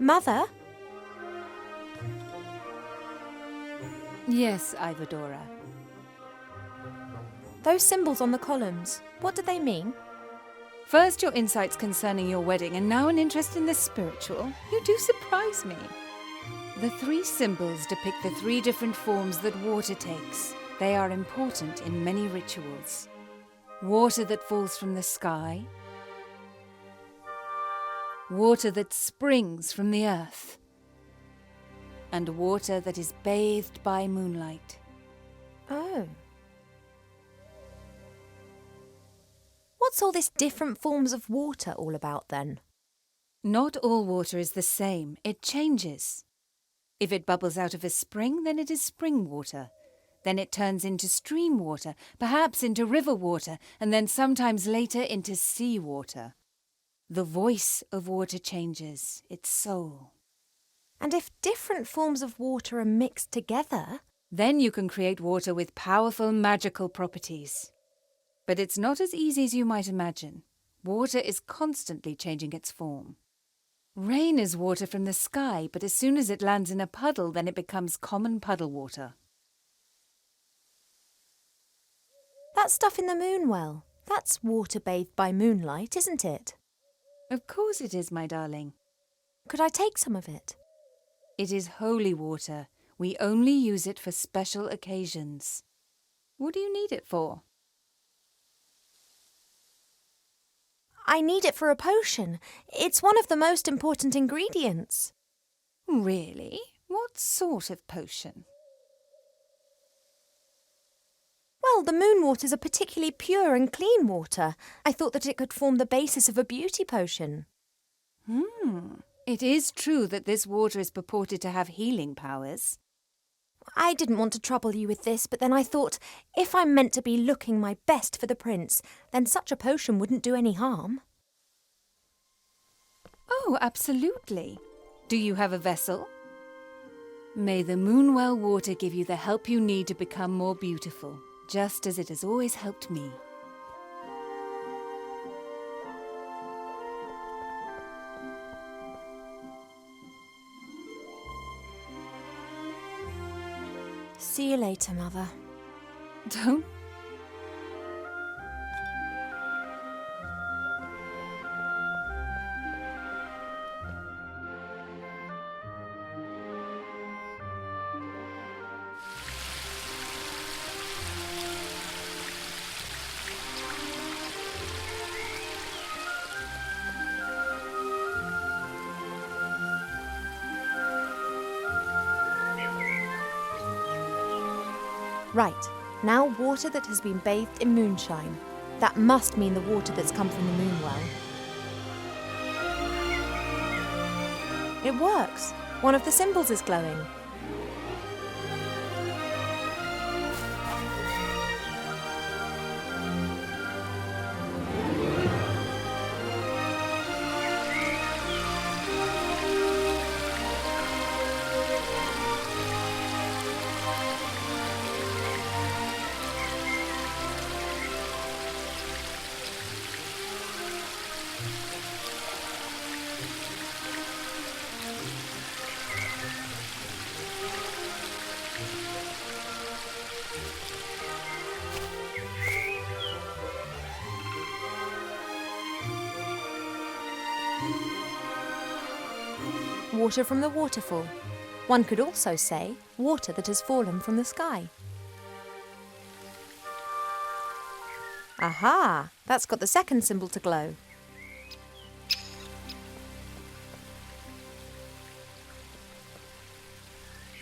Mother? Yes, Ivadora. Those symbols on the columns, what do they mean? First your insights concerning your wedding, and now an interest in the spiritual. You do surprise me. The 3 symbols depict the 3 different forms that water takes. They are important in many rituals. Water that falls from the sky. Water that springs from the earth. And water that is bathed by moonlight. Oh. What's all this different forms of water all about then? Not all water is the same. It changes. If it bubbles out of a spring, then it is spring water. Then it turns into stream water, perhaps into river water, and then sometimes later into sea water. The voice of water changes, its soul. And if different forms of water are mixed together? Then you can create water with powerful magical properties. But it's not as easy as you might imagine. Water is constantly changing its form. Rain is water from the sky, but as soon as it lands in a puddle, then it becomes common puddle water. That stuff in the moon well, that's water bathed by moonlight, isn't it? Of course it is, my darling. Could I take some of it? It is holy water. We only use it for special occasions. What do you need it for? I need it for a potion. It's one of the most important ingredients. Really? What sort of potion? Well, the moon water's a particularly pure and clean water. I thought that it could form the basis of a beauty potion. It is true that this water is purported to have healing powers. I didn't want to trouble you with this, but then I thought, if I'm meant to be looking my best for the prince, then such a potion wouldn't do any harm. Oh, absolutely. Do you have a vessel? May the Moonwell water give you the help you need to become more beautiful, just as it has always helped me. See you later, Mother. Don't. Right, now water that has been bathed in moonshine. That must mean the water that's come from the moon well. It works. One of the symbols is glowing. Water from the waterfall. One could also say water that has fallen from the sky. Aha! That's got the second symbol to glow.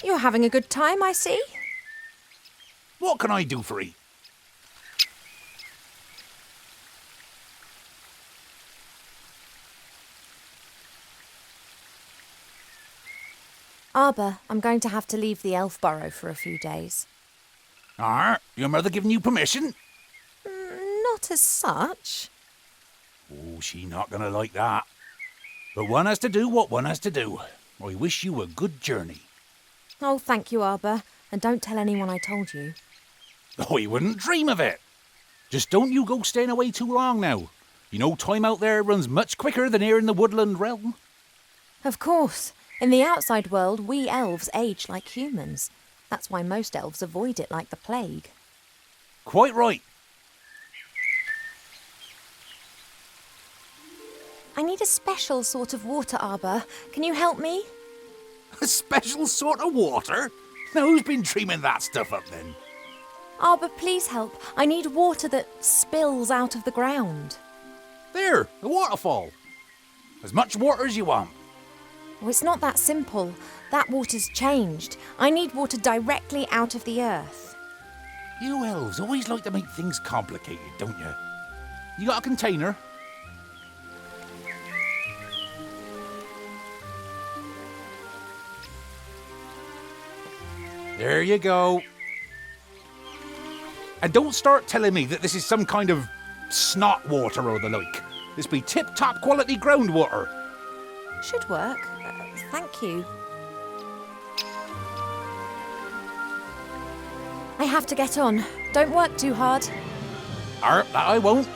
You're having a good time, I see. What can I do for 'ee? Arbor, I'm going to have to leave the elf burrow for a few days. Your mother giving you permission? Not as such. Oh, she not gonna like that. But one has to do what one has to do. I wish you a good journey. Oh, thank you, Arbor. And don't tell anyone I told you. Oh, I wouldn't dream of it. Just don't you go staying away too long now. You know time out there runs much quicker than here in the woodland realm. Of course. In the outside world, we elves age like humans. That's why most elves avoid it like the plague. Quite right. I need a special sort of water arbor. Can you help me? A special sort of water? Now, who's been dreaming that stuff up then? Arbor, please help. I need water that spills out of the ground. There, a waterfall. As much water as you want. Oh, it's not that simple. That water's changed. I need water directly out of the earth. You elves always like to make things complicated, don't you? You got a container? There you go. And don't start telling me that this is some kind of snot water or the like. This be tip-top quality groundwater. Should work. Thank you. I have to get on. Don't work too hard. That I won't.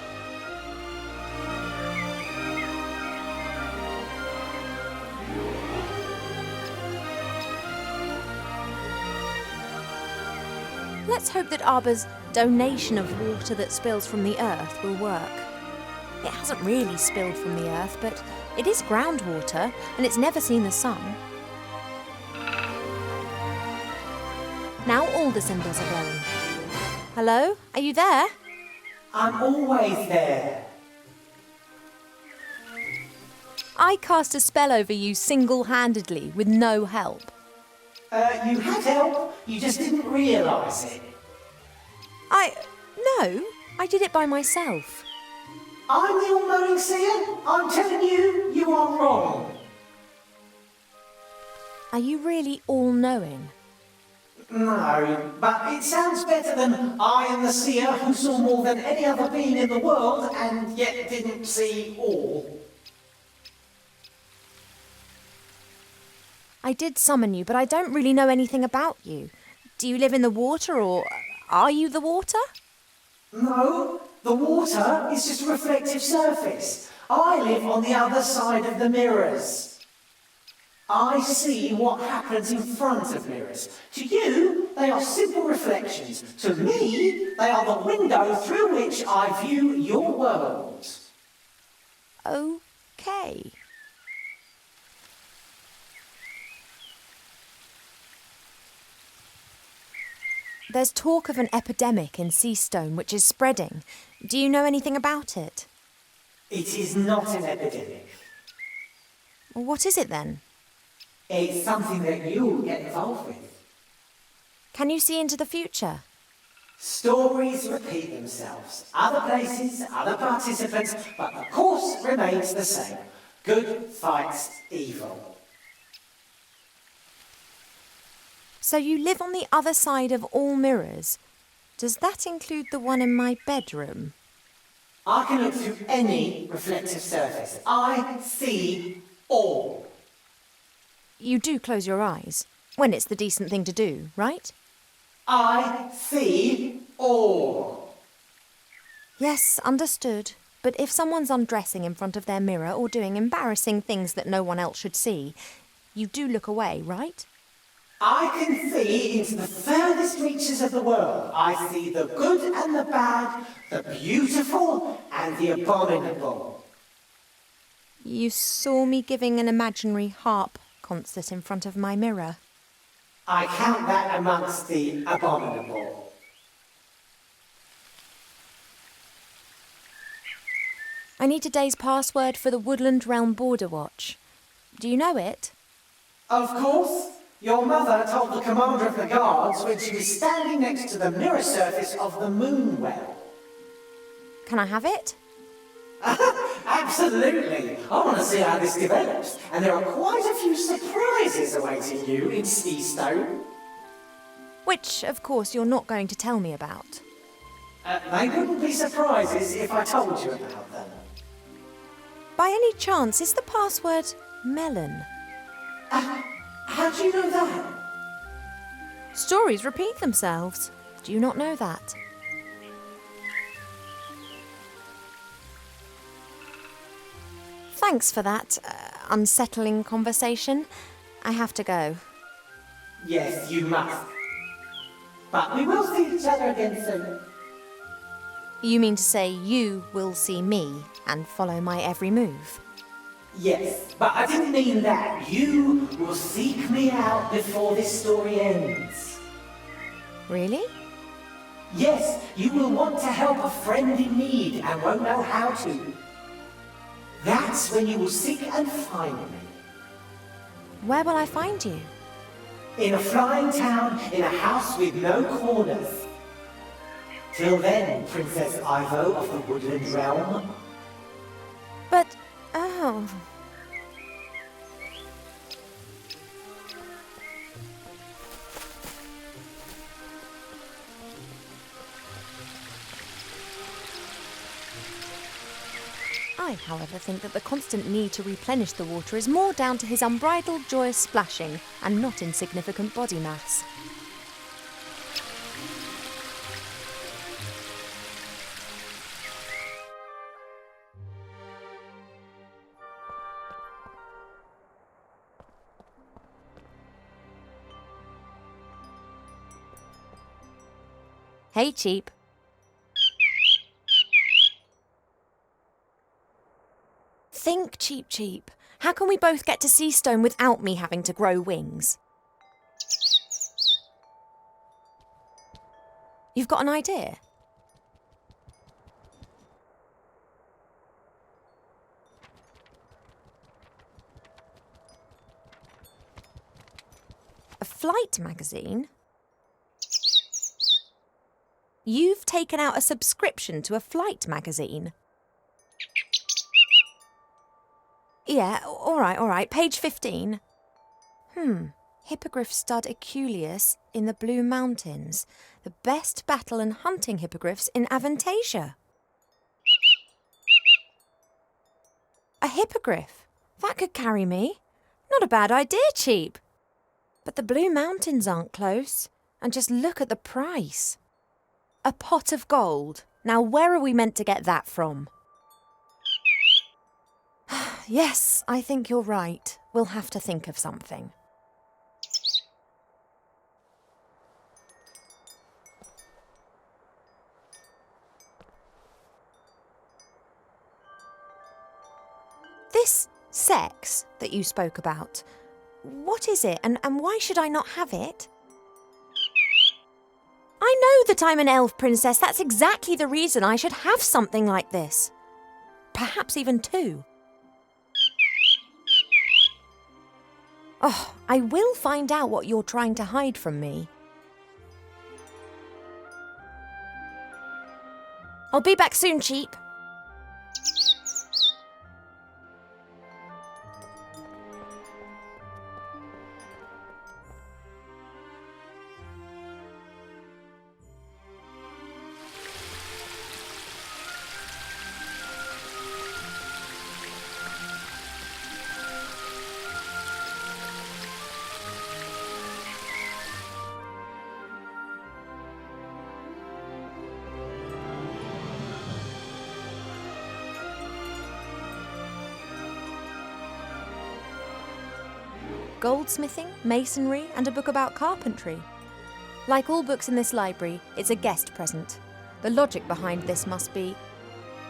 Let's hope that Arbor's donation of water that spills from the earth will work. It hasn't really spilled from the earth, but it is groundwater, and it's never seen the sun. Now all the symbols are glowing. Hello? Are you there? I'm always there. I cast a spell over you single-handedly, with no help. You had help, you just didn't realise it. No, I did it by myself. I'm the all-knowing seer. I'm telling you, you are wrong. Are you really all-knowing? No, but it sounds better than I am the seer who saw more than any other being in the world and yet didn't see all. I did summon you, but I don't really know anything about you. Do you live in the water, or are you the water? No, the water is just a reflective surface. I live on the other side of the mirrors. I see what happens in front of mirrors. To you, they are simple reflections. To me, they are the window through which I view your world. Okay. There's talk of an epidemic in Seastone which is spreading. Do you know anything about it? It is not an epidemic. Well, what is it then? It's something that you'll get involved with. Can you see into the future? Stories repeat themselves. Other places, other participants, but the course remains the same. Good fights evil. So you live on the other side of all mirrors. Does that include the one in my bedroom? I can look through any reflective surface. I see all. You do close your eyes, when it's the decent thing to do, right? I see all. Yes, understood. But if someone's undressing in front of their mirror or doing embarrassing things that no one else should see, you do look away, right? I can see into the furthest reaches of the world. I see the good and the bad, the beautiful and the abominable. You saw me giving an imaginary harp concert in front of my mirror. I count that amongst the abominable. I need today's password for the Woodland Realm Border Watch. Do you know it? Of course. Your mother told the commander of the guards when she was standing next to the mirror surface of the moon well. Can I have it? Absolutely. I want to see how this develops. And there are quite a few surprises awaiting you in Seastone. Which, of course, you're not going to tell me about. They wouldn't be surprises if I told you about them. By any chance, is the password melon? How do you know that? Stories repeat themselves. Do you not know that? Thanks for that unsettling conversation. I have to go. Yes, you must. But we will see each other again soon. You mean to say you will see me and follow my every move? Yes, but I didn't mean that. You will seek me out before this story ends. Really? Yes, you will want to help a friend in need and won't know how to. That's when you will seek and find me. Where will I find you? In a flying town, in a house with no corners. Till then, Princess Ivo of the Woodland Realm. But, oh... I, however, think that the constant need to replenish the water is more down to his unbridled joyous splashing and not insignificant body mass. Hey, Cheap. Think, Cheap Cheap. How can we both get to Seastone without me having to grow wings? You've got an idea? A flight magazine? You've taken out a subscription to a flight magazine? Yeah, all right. Page 15. Hippogriff stud Eculeus in the Blue Mountains. The best battle and hunting hippogriffs in Avantasia. A hippogriff? That could carry me. Not a bad idea, Cheap. But the Blue Mountains aren't close. And just look at the price. A pot of gold. Now where are we meant to get that from? Yes, I think you're right. We'll have to think of something. This sex that you spoke about, what is it and why should I not have it? I know that I'm an elf princess. That's exactly the reason I should have something like this. Perhaps even two. Oh, I will find out what you're trying to hide from me. I'll be back soon, Cheap. Goldsmithing, masonry, and a book about carpentry. Like all books in this library, it's a guest present. The logic behind this must be,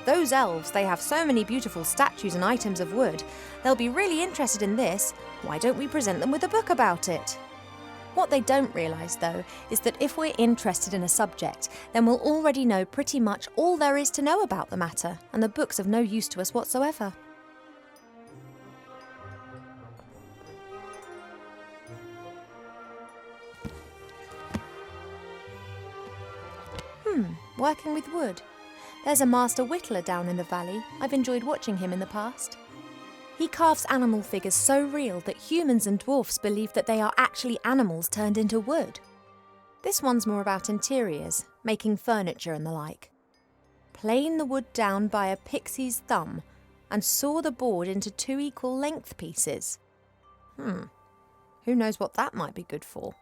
those elves, they have so many beautiful statues and items of wood. They'll be really interested in this. Why don't we present them with a book about it? What they don't realise, though, is that if we're interested in a subject, then we'll already know pretty much all there is to know about the matter, and the book's of no use to us whatsoever. Working with wood. There's a master whittler down in the valley. I've enjoyed watching him in the past. He carves animal figures so real that humans and dwarfs believe that they are actually animals turned into wood. This one's more about interiors, making furniture and the like. Plane the wood down by a pixie's thumb and saw the board into 2 equal length pieces. Who knows what that might be good for?